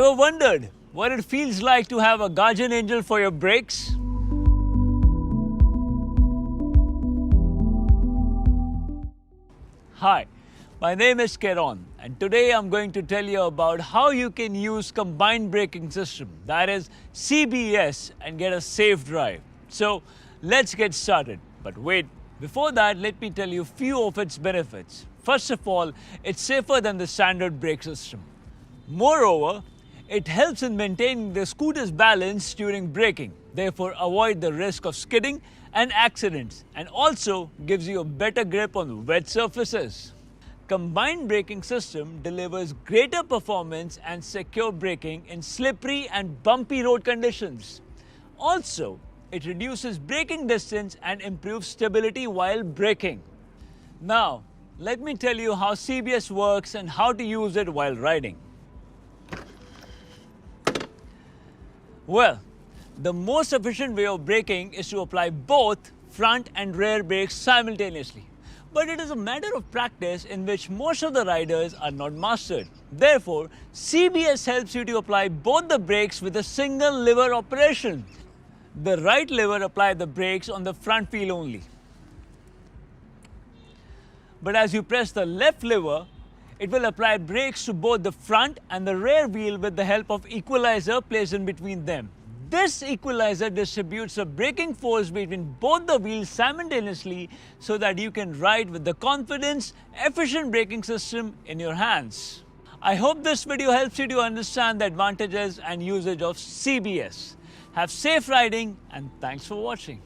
Ever wondered what it feels like to have a guardian angel for your brakes? Hi, my name is Keron, and today I'm going to tell you about how you can use combined braking system, that is CBS, and get a safe drive. So let's get started. But wait, before that, let me tell you few of its benefits. First of all, it's safer than the standard brake system. Moreover, it helps in maintaining the scooter's balance during braking, therefore avoid the risk of skidding and accidents, and also gives you a better grip on wet surfaces. Combined braking system delivers greater performance and secure braking in slippery and bumpy road conditions. Also, it reduces braking distance and improves stability while braking. Now, let me tell you how CBS works and how to use it while riding. Well, the most efficient way of braking is to apply both front and rear brakes simultaneously. But it is a matter of practice in which most of the riders are not mastered. Therefore, CBS helps you to apply both the brakes with a single lever operation. The right lever applies the brakes on the front wheel only. But as you press the left lever, it will apply brakes to both the front and the rear wheel with the help of equalizer placed in between them. This equalizer distributes the braking force between both the wheels simultaneously so that you can ride with the confidence, efficient braking system in your hands. I hope this video helps you to understand the advantages and usage of CBS. Have safe riding and thanks for watching.